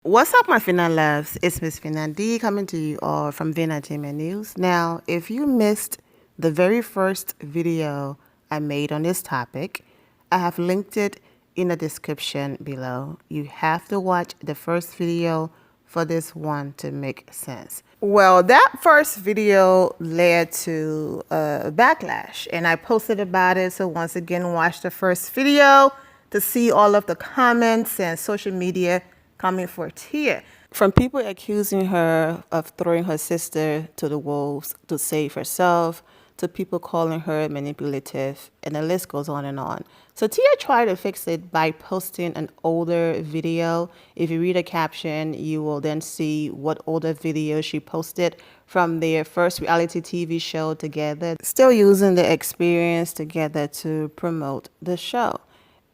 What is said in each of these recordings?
What's up, my Fina loves? It's Miss Fina D coming to you all from Entertainment News. Now, if you missed the very first video I made on this topic, I have linked it in the description below. You have to watch the first video for this one to make sense. Well, that first video led to a backlash, and I posted about it. So once again, watch the first video to see all of the comments and social media coming for Tia. From people accusing her of throwing her sister to the wolves to save herself, to people calling her manipulative, and the list goes on and on. So Tia tried to fix it by posting an older video. If you read a caption, you will then see what older video she posted from their first reality TV show together, still using the experience together to promote the show.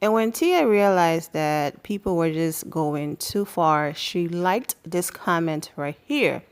And when Tia realized that people were just going too far, she liked this comment right here.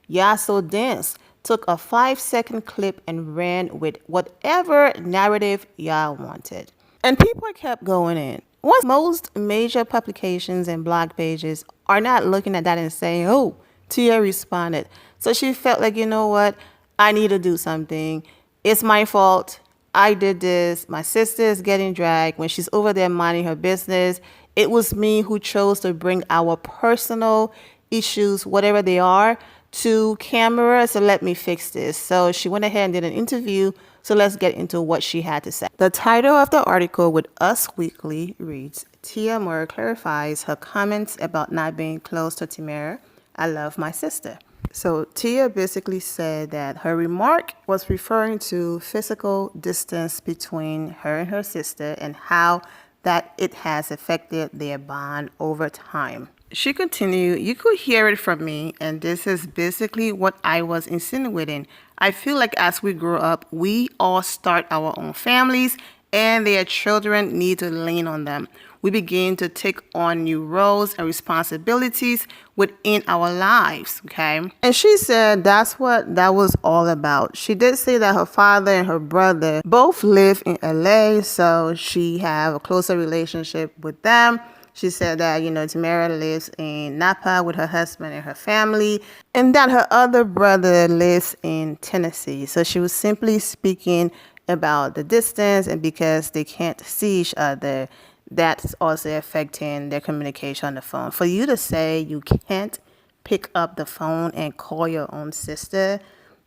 "Y'all so dense." Took a 5-second clip and ran with whatever narrative y'all wanted. And people kept going in. Once most major publications and blog pages are not looking at that and saying, "Oh, Tia responded." So she felt like, you know what? I need to do something. It's my fault. I did this. My sister is getting dragged when she's over there minding her business. It was me who chose to bring our personal issues, whatever they are, to camera. So let me fix this. So she went ahead and did an interview. So let's get into what she had to say. The title of the article with Us Weekly reads, "Tia Moore clarifies her comments about not being close to Tamara. I love my sister." So Tia basically said that her remark was referring to physical distance between her and her sister and how that it has affected their bond over time. She continued, "You could hear it from me, and this is basically what I was insinuating. I feel like as we grow up, we all start our own families, and their children need to lean on them. We begin to take on new roles and responsibilities within our lives," okay? And she said that's what that was all about. She did say that her father and her brother both live in LA, so she have a closer relationship with them. She said that, Tamara lives in Napa with her husband and her family, and that her other brother lives in Tennessee. So she was simply speaking about the distance, and because they can't see each other, that's also affecting their communication on the phone. For you to say you can't pick up the phone and call your own sister,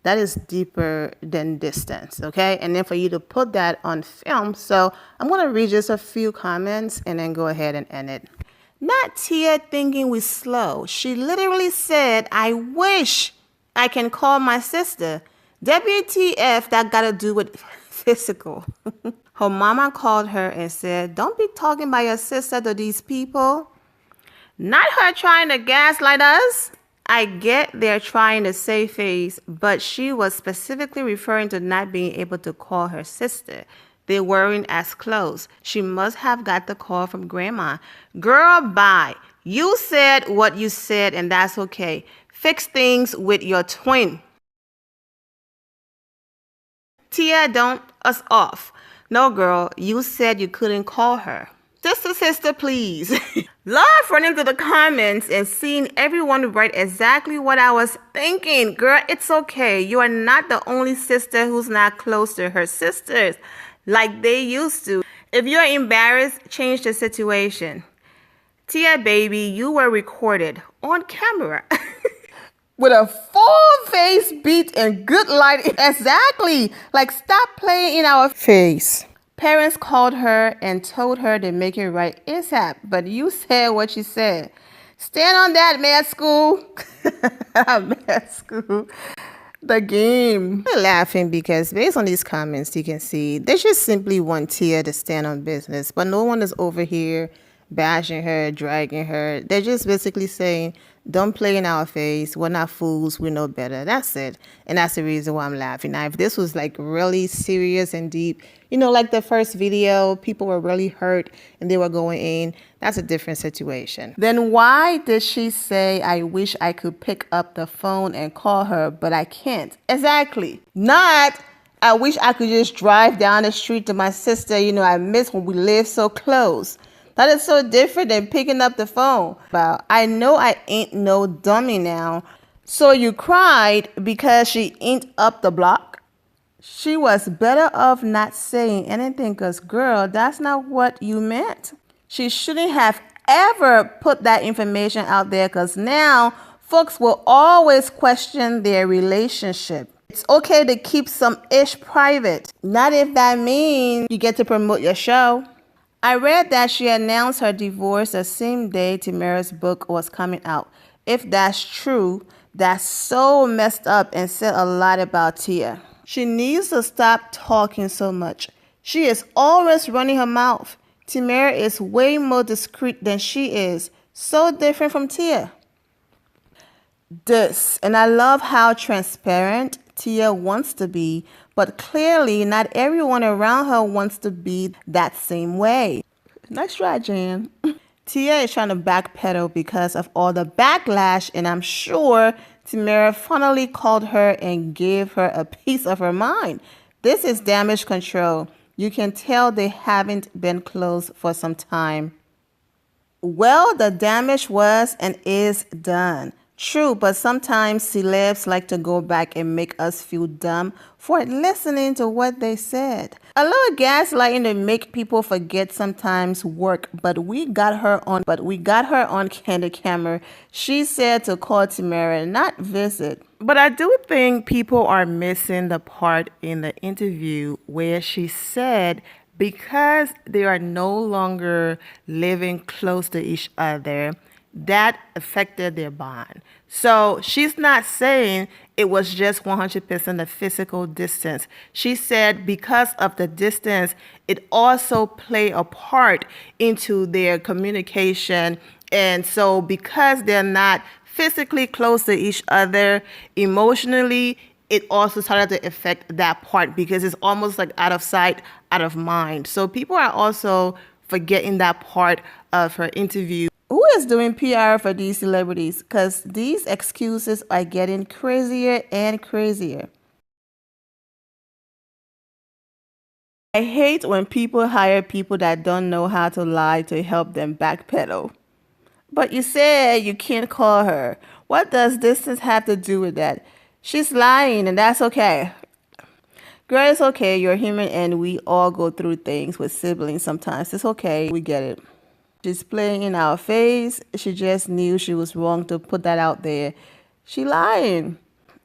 that is deeper than distance, okay? And then for you to put that on film. So I'm going to read just a few comments and then go ahead and end it. Not Tia thinking we slow. She literally said, "I wish I can call my sister." WTF, that got to do with physical. Her mama called her and said, "Don't be talking about your sister to these people." Not her trying to gaslight us. I get they're trying to save face, but she was specifically referring to not being able to call her sister. They weren't as close. She must have got the call from grandma. Girl, bye. You said what you said, and that's okay. Fix things with your twin. Tia, don't us off. No, girl, you said you couldn't call her. Sister, please. Love running through the comments and seeing everyone write exactly what I was thinking. Girl, it's okay. You are not the only sister who's not close to her sisters like they used to. If you're embarrassed, change the situation. Tia, baby, you were recorded on camera. With a full face beat and good lighting. Exactly. Like, stop playing in our face. Parents called her and told her to make it right ASAP, but you said what you said. Stand on that, med school. Med school. The game. I'm laughing because based on these comments, you can see they just simply want Tia to stand on business, but no one is over here bashing her, dragging her. They're just basically saying, don't play in our face. We're not fools. We know better. That's it. And that's the reason why I'm laughing. Now, if this was like really serious and deep, like the first video, people were really hurt and they were going in, that's a different situation. Then why did she say, "I wish I could pick up the phone and call her, but I can't"? Exactly. Not, "I wish I could just drive down the street to my sister. I miss when we lived so close." That is so different than picking up the phone. Well, I know I ain't no dummy now. So you cried because she ain't up the block? She was better off not saying anything because, girl, that's not what you meant. She shouldn't have ever put that information out there because now folks will always question their relationship. It's okay to keep some ish private. Not if that means you get to promote your show. I read that she announced her divorce the same day Tamara's book was coming out. If that's true, that's so messed up and said a lot about Tia. She needs to stop talking so much. She is always running her mouth. Tamara is way more discreet than she is. So different from Tia. And I love how transparent Tia wants to be, but clearly not everyone around her wants to be that same way. Nice try, Jan. Tia is trying to backpedal because of all the backlash, and I'm sure Tamara finally called her and gave her a piece of her mind. This is damage control. You can tell they haven't been close for some time. Well, the damage was and is done. True, but sometimes celebs like to go back and make us feel dumb for listening to what they said. A little gaslighting to make people forget sometimes work, but we got her on candid camera. She said to call Tamara, not visit. But I do think people are missing the part in the interview where she said because they are no longer living close to each other, that affected their bond. So she's not saying it was just 100% the physical distance. She said because of the distance, it also played a part into their communication. And so because they're not physically close to each other, emotionally, it also started to affect that part because it's almost like out of sight, out of mind. So people are also forgetting that part of her interview. Who is doing PR for these celebrities? Because these excuses are getting crazier and crazier. I hate when people hire people that don't know how to lie to help them backpedal. But you said you can't call her. What does distance have to do with that? She's lying, and that's okay. Girl, it's okay. You're human, and we all go through things with siblings sometimes. It's okay. We get it. She's playing in our face. She just knew she was wrong to put that out there. She lying.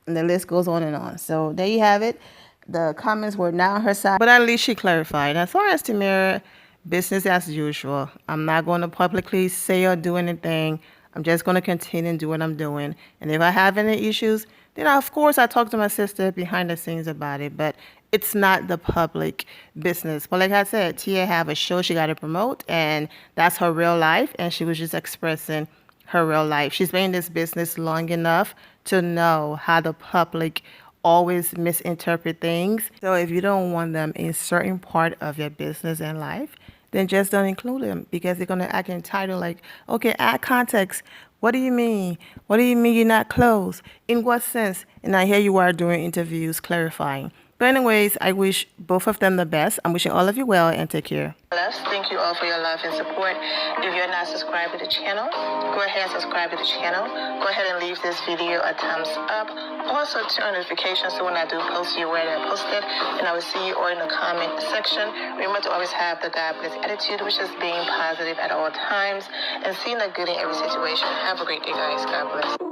And the list goes on and on. So there you have it. The comments were not on her side. But at least she clarified. As far as Tamara, business as usual. I'm not going to publicly say or do anything. I'm just going to continue and do what I'm doing. And if I have any issues, then of course I talk to my sister behind the scenes about it. But it's not the public business. But like I said, Tia have a show she got to promote, and that's her real life. And she was just expressing her real life. She's been in this business long enough to know how the public always misinterpret things. So if you don't want them in certain part of your business and life, then just don't include them because they're going to act entitled like, okay, add context. What do you mean? What do you mean you're not close? In what sense? And I hear you are doing interviews clarifying. But anyways, I wish both of them the best. I'm wishing all of you well and take care. Thank you all for your love and support. If you're not subscribed to the channel, go ahead and subscribe to the channel. Go ahead and leave this video a thumbs up. Also turn on notifications so when I do post, you're aware that I posted. And I will see you all in the comment section. Remember to always have the God bless attitude, which is being positive at all times and seeing the good in every situation. Have a great day, guys. God bless.